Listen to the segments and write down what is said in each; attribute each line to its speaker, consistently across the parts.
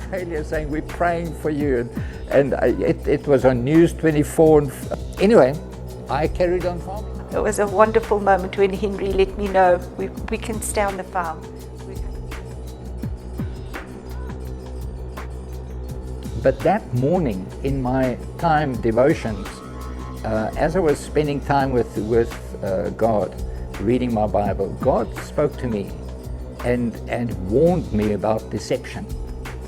Speaker 1: Australia saying, we're praying for you. And it was on News 24. Anyway, I carried on farming.
Speaker 2: It was a wonderful moment when Henry let me know we can stay on the farm.
Speaker 1: But that morning in my time devotions, as I was spending time with God, reading my Bible, God spoke to me and warned me about deception.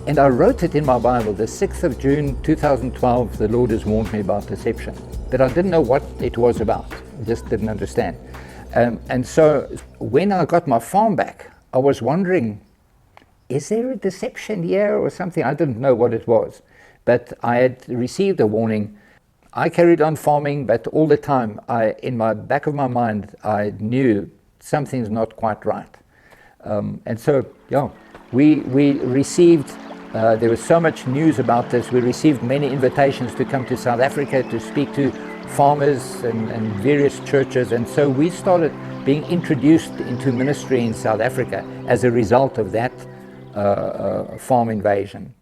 Speaker 1: And I wrote it in my Bible, the 6th of June 2012, the Lord has warned me about deception. But I didn't know what it was about, I just didn't understand. And so when I got my farm back, I was wondering, is there a deception here or something? I didn't know what it was, but I had received a warning. I carried on farming, but all the time, in my back of my mind, I knew something's not quite right. And so, yeah, we received, there was so much news about this. We received many invitations to come to South Africa to speak to farmers and various churches. And so we started being introduced into ministry in South Africa as a result of that farm invasion.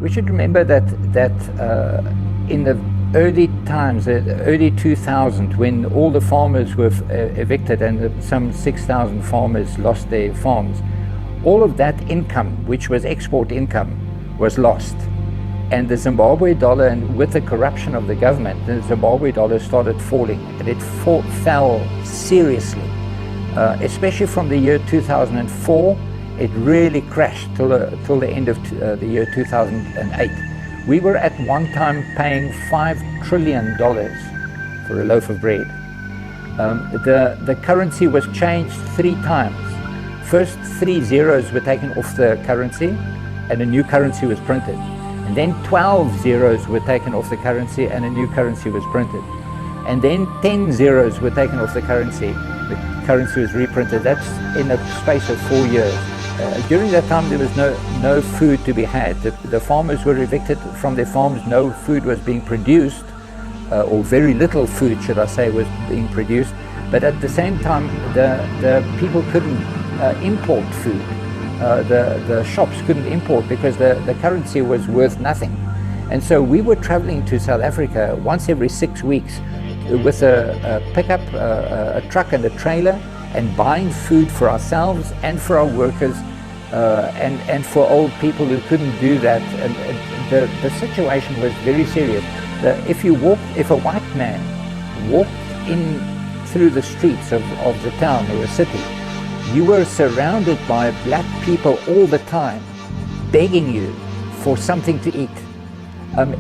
Speaker 1: We should remember that in the early times, early 2000, when all the farmers were evicted and some 6,000 farmers lost their farms, all of that income, which was export income, was lost. And the Zimbabwe dollar, and with the corruption of the government, the Zimbabwe dollar started falling, and it fell seriously. Especially from the year 2004, it really crashed till the end of the year 2008. We were at one time paying $5 trillion for a loaf of bread. The currency was changed 3 times. First 3 zeros were taken off the currency, and a new currency was printed. And then 12 zeros were taken off the currency and a new currency was printed. And then 10 zeros were taken off the currency was reprinted. That's in a space of 4 years. During that time there was no food to be had. The farmers were evicted from their farms, no food was being produced, or very little food, should I say, was being produced. But at the same time, the people couldn't import food. The shops couldn't import because the currency was worth nothing. And so we were traveling to South Africa once every 6 weeks with a pickup, a truck and a trailer, and buying food for ourselves and for our workers, and for old people who couldn't do that. And the situation was very serious. If a white man walked in through the streets of the town or a city, you were surrounded by black people all the time, begging you for something to eat.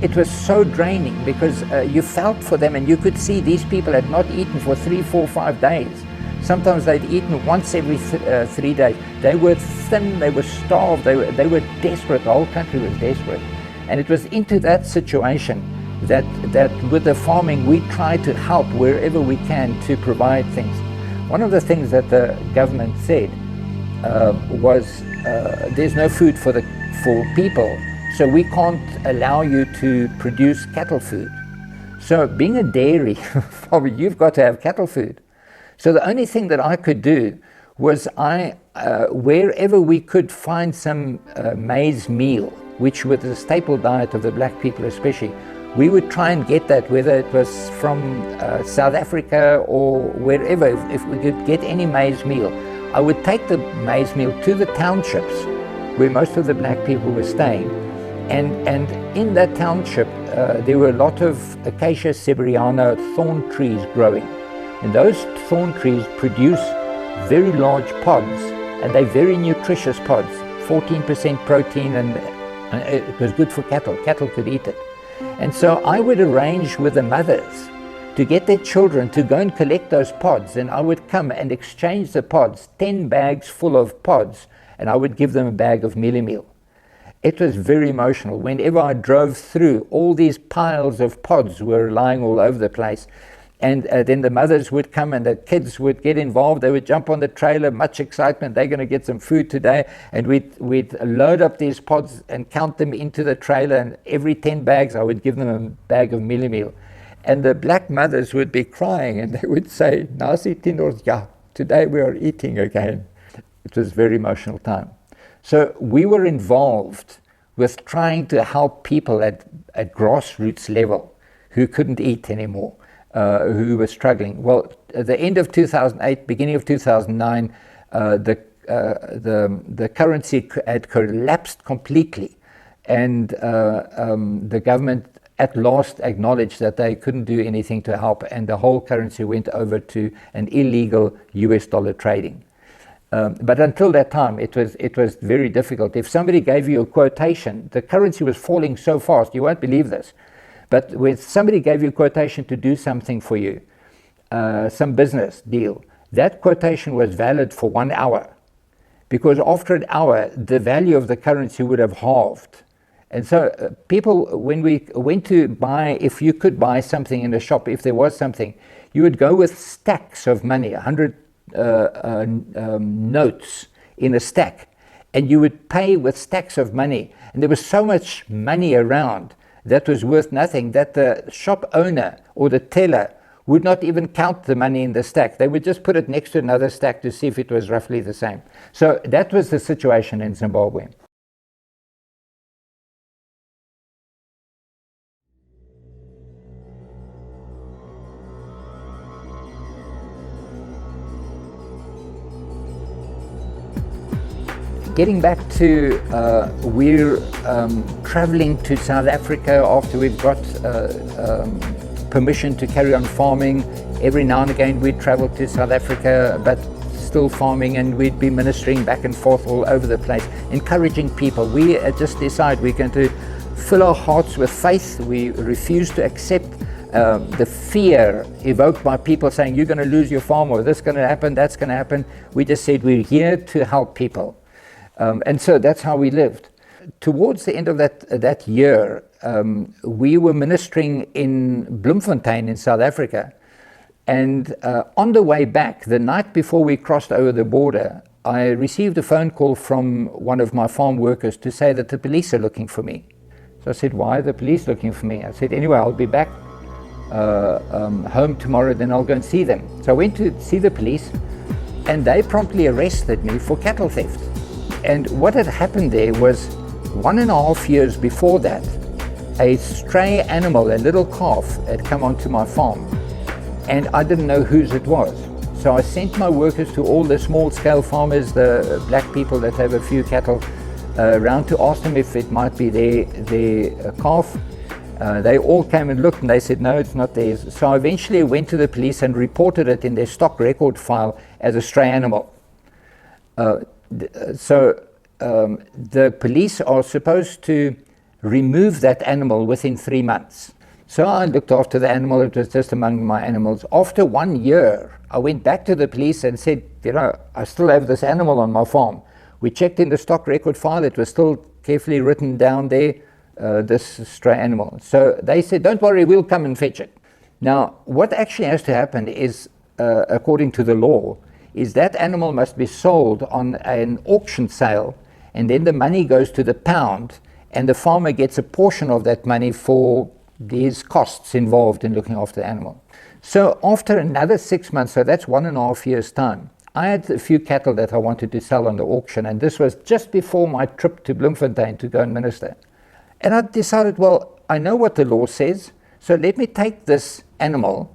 Speaker 1: It was so draining because you felt for them, and you could see these people had not eaten for 3, 4, 5 days. Sometimes they'd eaten once every 3 days. They were thin, they were starved, they were desperate. The whole country was desperate. And it was into that situation that with the farming, we try to help wherever we can to provide things. One of the things that the government said was there's no food for people, so we can't allow you to produce cattle food. So being a dairy farmer, you've got to have cattle food. So the only thing that I could do was wherever we could find some maize meal, which was the staple diet of the black people especially, we would try and get that, whether it was from South Africa or wherever. If we could get any maize meal, I would take the maize meal to the townships where most of the black people were staying. And in that township, there were a lot of Acacia siberiana thorn trees growing. And those thorn trees produce very large pods, and they're very nutritious pods, 14% protein, and it was good for cattle. Cattle could eat it. And so I would arrange with the mothers to get their children to go and collect those pods, and I would come and exchange the pods, 10 bags full of pods, and I would give them a bag of mealie meal. It was very emotional. Whenever I drove through, all these piles of pods were lying all over the place. And then the mothers would come and the kids would get involved. They would jump on the trailer, much excitement. They're going to get some food today. And we'd load up these pods and count them into the trailer. And every 10 bags, I would give them a bag of mealie meal. And the black mothers would be crying and they would say, Nasi tindors, ja, today we are eating again. It was a very emotional time. So we were involved with trying to help people at grassroots level who couldn't eat anymore, who were struggling. Well, at the end of 2008, beginning of 2009, the currency had collapsed completely, and the government at last acknowledged that they couldn't do anything to help, and the whole currency went over to an illegal US dollar trading. But until that time, it was very difficult. If somebody gave you a quotation, the currency was falling so fast, you won't believe this. But when somebody gave you a quotation to do something for you, some business deal, that quotation was valid for 1 hour. Because after an hour, the value of the currency would have halved. And so people, when we went to buy, if you could buy something in a shop, if there was something, you would go with stacks of money, 100 notes in a stack, and you would pay with stacks of money. And there was so much money around that was worth nothing that the shop owner or the teller would not even count the money in the stack. They would just put it next to another stack to see if it was roughly the same. So that was the situation in Zimbabwe. Getting back to, we're traveling to South Africa after we've got permission to carry on farming. Every now and again we'd travel to South Africa, but still farming, and we'd be ministering back and forth all over the place, encouraging people. We just decide we're going to fill our hearts with faith. We refuse to accept the fear evoked by people saying, you're going to lose your farm, or this is going to happen, that's going to happen. We just said we're here to help people. And so that's how we lived. Towards the end of that year, we were ministering in Bloemfontein in South Africa. And on the way back, the night before we crossed over the border, I received a phone call from one of my farm workers to say that the police are looking for me. So I said, why are the police looking for me? I said, anyway, I'll be back home tomorrow, then I'll go and see them. So I went to see the police, and they promptly arrested me for cattle theft. And what had happened there was 1.5 years before that, a stray animal, a little calf, had come onto my farm, and I didn't know whose it was. So I sent my workers to all the small-scale farmers, the black people that have a few cattle, around to ask them if it might be their calf. They all came and looked, and they said, no, it's not theirs. So I eventually went to the police and reported it in their stock record file as a stray animal. So the police are supposed to remove that animal within 3 months. So I looked after the animal. It was just among my animals. After 1 year, I went back to the police and said, you know, I still have this animal on my farm. We checked in the stock record file. It was still carefully written down there, this stray animal. So they said, don't worry, we'll come and fetch it. Now, what actually has to happen is, according to the law, is that animal must be sold on an auction sale, and then the money goes to the pound, and the farmer gets a portion of that money for these costs involved in looking after the animal. So after another 6 months, so that's 1.5 years' time, I had a few cattle that I wanted to sell on the auction, and this was just before my trip to Bloemfontein to go and minister. And I decided, well, I know what the law says, so let me take this animal,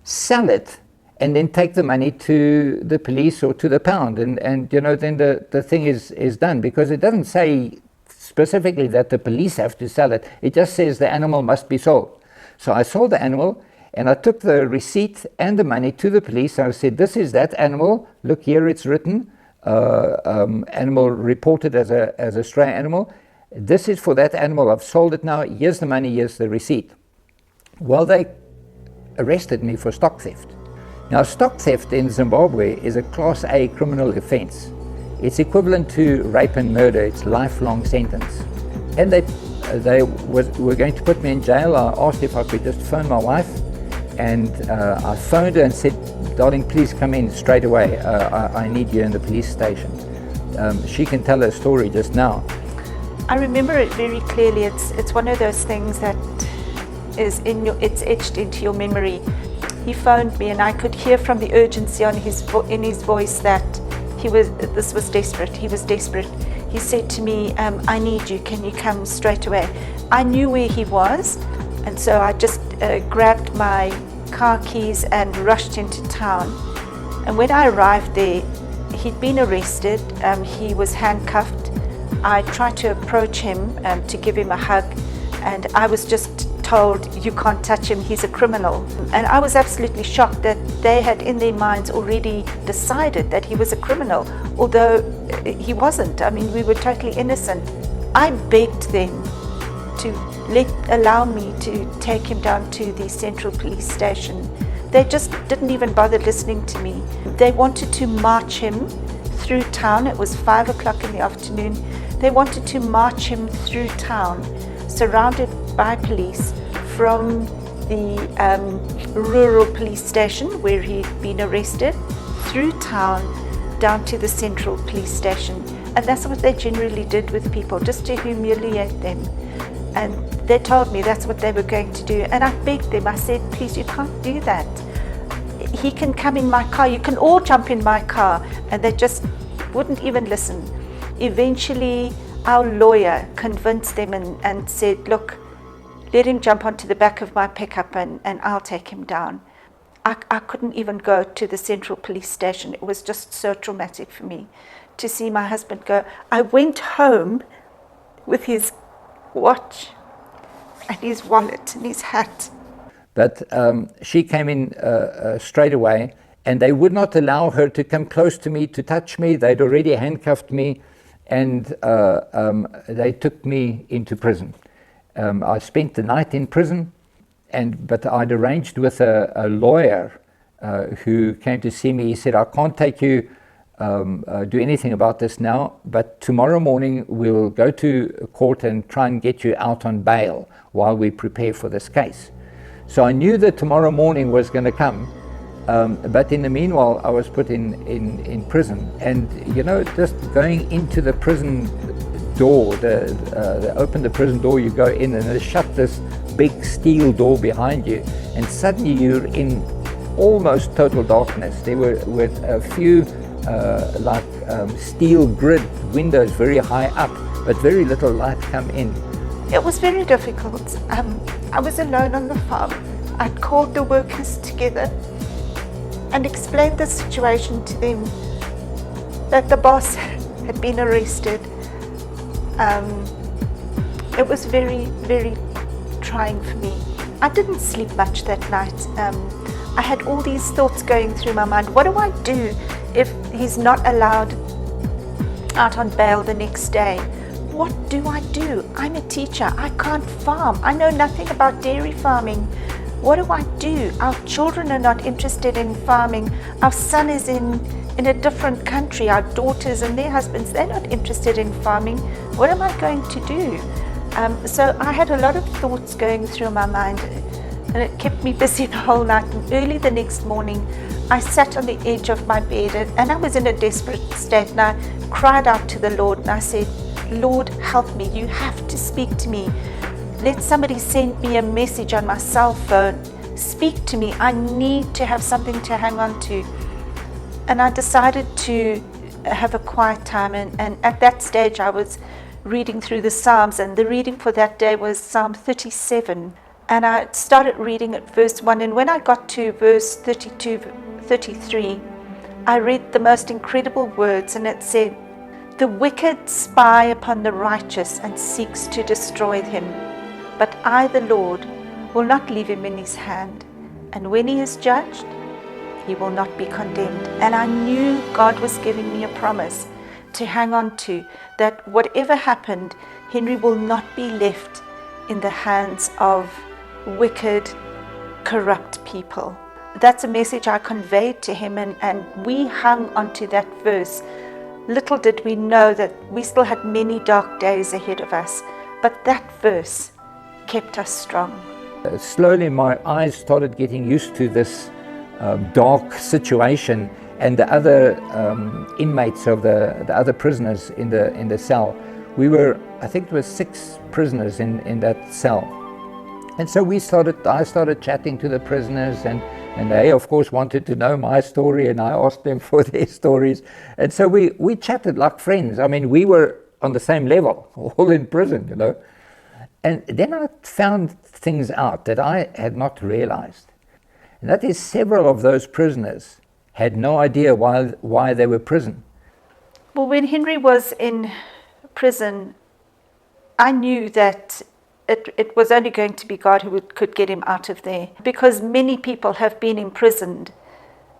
Speaker 1: sell it, and then take the money to the police or to the pound, and you know, then the thing is done, because it doesn't say specifically that the police have to sell it. It just says the animal must be sold. So I sold the animal, and I took the receipt and the money to the police, and I said, this is that animal, look here, it's written, animal reported as a stray animal. This is for that animal, I've sold it now, here's the money, here's the receipt. Well, they arrested me for stock theft. Now, stock theft in Zimbabwe is a Class A criminal offense. It's equivalent to rape and murder. It's a lifelong sentence. And they were going to put me in jail. I asked if I could just phone my wife, and I phoned her and said, darling, please come in straight away. I need you in the police station. She can tell her story just now.
Speaker 2: I remember it very clearly. It's one of those things that is it's etched into your memory. He phoned me, and I could hear from the urgency in his voice that this was desperate. He was desperate. He said to me, I need you, can you come straight away? I knew where he was, and so I just grabbed my car keys and rushed into town. And when I arrived there, he'd been arrested, he was handcuffed. I tried to approach him to give him a hug, and I was just told, you can't touch him, he's a criminal. And I was absolutely shocked that they had in their minds already decided that he was a criminal, although he wasn't. I mean, we were totally innocent. I begged them to allow me to take him down to the Central Police Station. They just didn't even bother listening to me. They wanted to march him through town. It was 5 o'clock in the afternoon. They wanted to march him through town, surrounded by police, from the rural police station where he'd been arrested, through town, down to the Central Police Station. And that's what they generally did with people, just to humiliate them. And they told me that's what they were going to do. And I begged them, I said, please, you can't do that. He can come in my car, you can all jump in my car. And they just wouldn't even listen. Eventually, our lawyer convinced them and said, look, let him jump onto the back of my pickup and I'll take him down. I couldn't even go to the Central Police Station. It was just so traumatic for me to see my husband go. I went home with his watch and his wallet and his hat.
Speaker 1: But she came in straight away, and they would not allow her to come close to me, to touch me. They'd already handcuffed me, and they took me into prison. I spent the night in prison, but I'd arranged with a lawyer who came to see me. He said, I can't take you, do anything about this now, but tomorrow morning we'll go to court and try and get you out on bail while we prepare for this case. So I knew that tomorrow morning was going to come, but in the meanwhile I was put in prison. And you know, just going into the prison door, they open the prison door, you go in, and they shut this big steel door behind you, and suddenly you're in almost total darkness. There were a few steel grid windows very high up, but very little light come in.
Speaker 2: It was very difficult. I was alone on the farm. I'd called the workers together and explained the situation to them, that the boss had been arrested. It was very, very trying for me. I didn't sleep much that night. I had all these thoughts going through my mind. What do I do if he's not allowed out on bail the next day? What do I do? I'm a teacher. I can't farm. I know nothing about dairy farming. What do I do? Our children are not interested in farming. Our son is in a different country. Our daughters and their husbands, they're not interested in farming. What am I going to do? So I had a lot of thoughts going through my mind, and it kept me busy the whole night. And early the next morning, I sat on the edge of my bed, and I was in a desperate state, and I cried out to the Lord, and I said, Lord, help me. You have to speak to me. Let somebody send me a message on my cell phone. Speak to me. I need to have something to hang on to. And I decided to have a quiet time. And at that stage, I was reading through the Psalms. And the reading for that day was Psalm 37. And I started reading at verse 1. And when I got to verse 33, I read the most incredible words. And it said, the wicked spy upon the righteous and seeks to destroy him. But I, the Lord, will not leave him in his hand. And when he is judged, he will not be condemned. And I knew God was giving me a promise to hang on to, that whatever happened, Henry will not be left in the hands of wicked, corrupt people. That's a message I conveyed to him, and we hung onto that verse. Little did we know that we still had many dark days ahead of us, but that verse kept us strong.
Speaker 1: Slowly my eyes started getting used to this dark situation, and the other inmates of the other prisoners in the cell. We were, I think there were 6 prisoners in that cell. And so I started chatting to the prisoners, and they of course wanted to know my story, and I asked them for their stories. And so we chatted like friends. I mean, we were on the same level, all in prison, you know. And then I found things out that I had not realized. And that is, several of those prisoners had no idea why they were in prison.
Speaker 2: Well, when Henry was in prison, I knew that it was only going to be God who could get him out of there, because many people have been imprisoned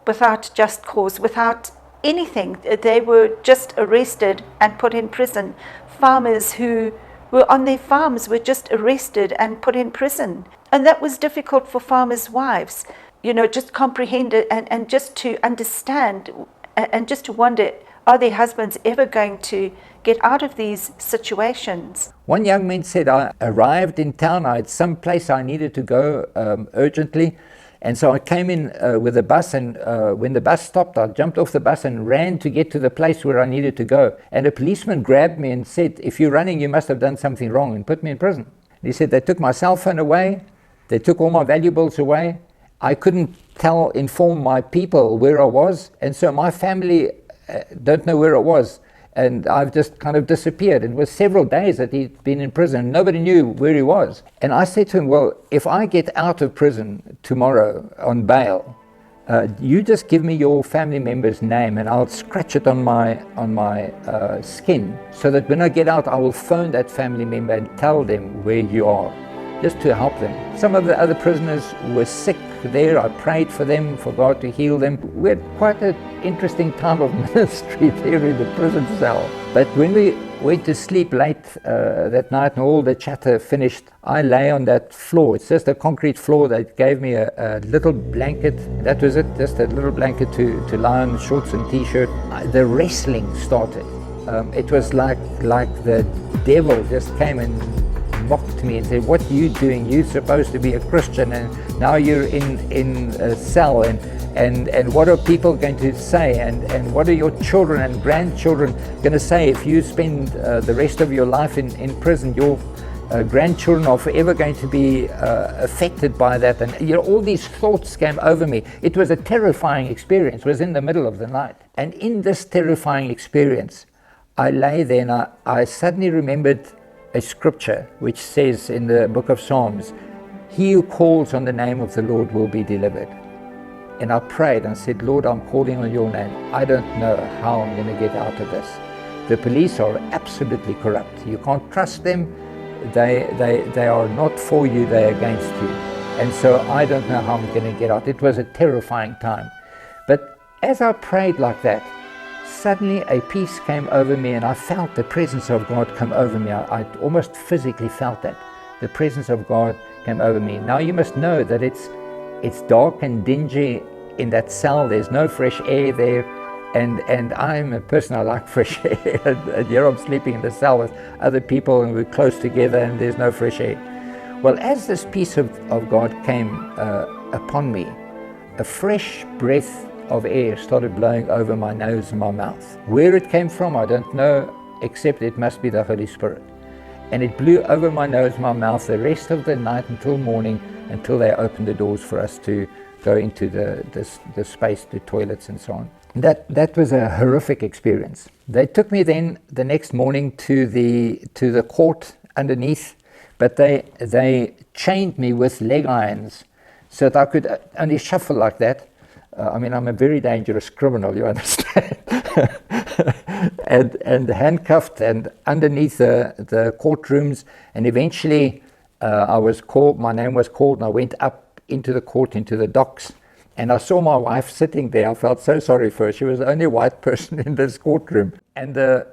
Speaker 2: without just cause, without anything. They were just arrested and put in prison. Farmers who were on their farms were just arrested and put in prison. And that was difficult for farmers' wives, you know, just comprehend it and just to understand and just to wonder, are their husbands ever going to get out of these situations?
Speaker 1: One young man said, I arrived in town, I had some place I needed to go urgently, and so I came in with a bus, and when the bus stopped, I jumped off the bus and ran to get to the place where I needed to go. And a policeman grabbed me and said, if you're running, you must have done something wrong, and put me in prison. And he said, they took my cell phone away, they took all my valuables away, I couldn't inform my people where I was, and so my family don't know where I was. And I've just kind of disappeared. It was several days that he'd been in prison. Nobody knew where he was. And I said to him, well, if I get out of prison tomorrow on bail, you just give me your family member's name and I'll scratch it on my skin, so that when I get out, I will phone that family member and tell them where you are, just to help them. Some of the other prisoners were sick there. I prayed for them, for God to heal them. We had quite an interesting time of ministry there in the prison cell. But when we went to sleep late that night and all the chatter finished, I lay on that floor. It's just a concrete floor. They gave me a little blanket. That was it, just a little blanket to lie on, shorts and t-shirt. The wrestling started. It was like the devil just came and mocked me and said, what are you doing? You're supposed to be a Christian, and now you're in a cell, and what are people going to say, and what are your children and grandchildren going to say if you spend the rest of your life in prison? Your grandchildren are forever going to be affected by that. And you know, all these thoughts came over me. It was a terrifying experience. It was in the middle of the night, and in this terrifying experience, I lay there and I suddenly remembered a scripture which says in the book of Psalms, he who calls on the name of the Lord will be delivered. And I prayed and said, Lord, I'm calling on your name. I don't know how I'm going to get out of this. The police are absolutely corrupt. You can't trust them. They are not for you, they're against you. And so I don't know how I'm going to get out. It was a terrifying time. But as I prayed like that, suddenly a peace came over me, and I felt the presence of God come over me. I almost physically felt that. The presence of God came over me. Now you must know that it's dark and dingy in that cell. There's no fresh air there. And I'm a person, I like fresh air. And here I'm sleeping in the cell with other people, and we're close together, and there's no fresh air. Well, as this peace of God came upon me, a fresh breath of air started blowing over my nose and my mouth. Where it came from, I don't know, except it must be the Holy Spirit. And it blew over my nose and my mouth the rest of the night until morning, until they opened the doors for us to go into the space, the toilets and so on. That was a horrific experience. They took me then the next morning to the court underneath, but they chained me with leg irons so that I could only shuffle like that. I mean, I'm a very dangerous criminal, you understand. and handcuffed and underneath the courtrooms. And eventually my name was called, and I went up into the court, into the docks. And I saw my wife sitting there. I felt so sorry for her. She was the only white person in this courtroom. And the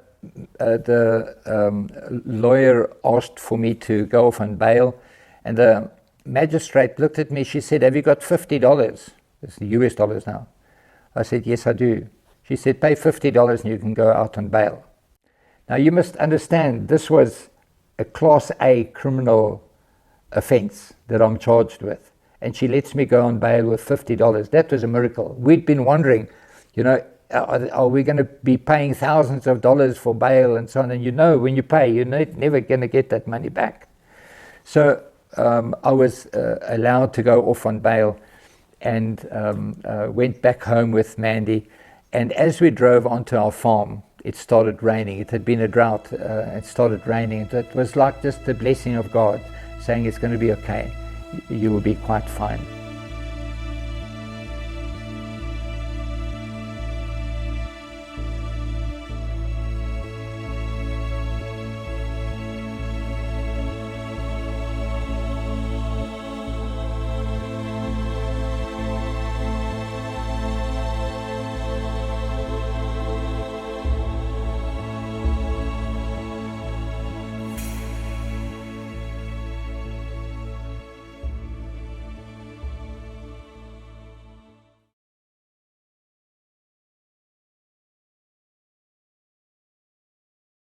Speaker 1: lawyer asked for me to go off on bail. And the magistrate looked at me. She said, have you got $50? It's US dollars now. I said, yes, I do. She said, pay $50 and you can go out on bail. Now you must understand, this was a Class A criminal offense that I'm charged with. And she lets me go on bail with $50. That was a miracle. We'd been wondering, you know, are we going to be paying thousands of dollars for bail and so on? And you know, when you pay, you're never going to get that money back. So I was allowed to go off on bail, and went back home with Mandy. And as we drove onto our farm, it started raining. It had been a drought. It started raining. It was like just the blessing of God saying it's going to be okay. You will be quite fine.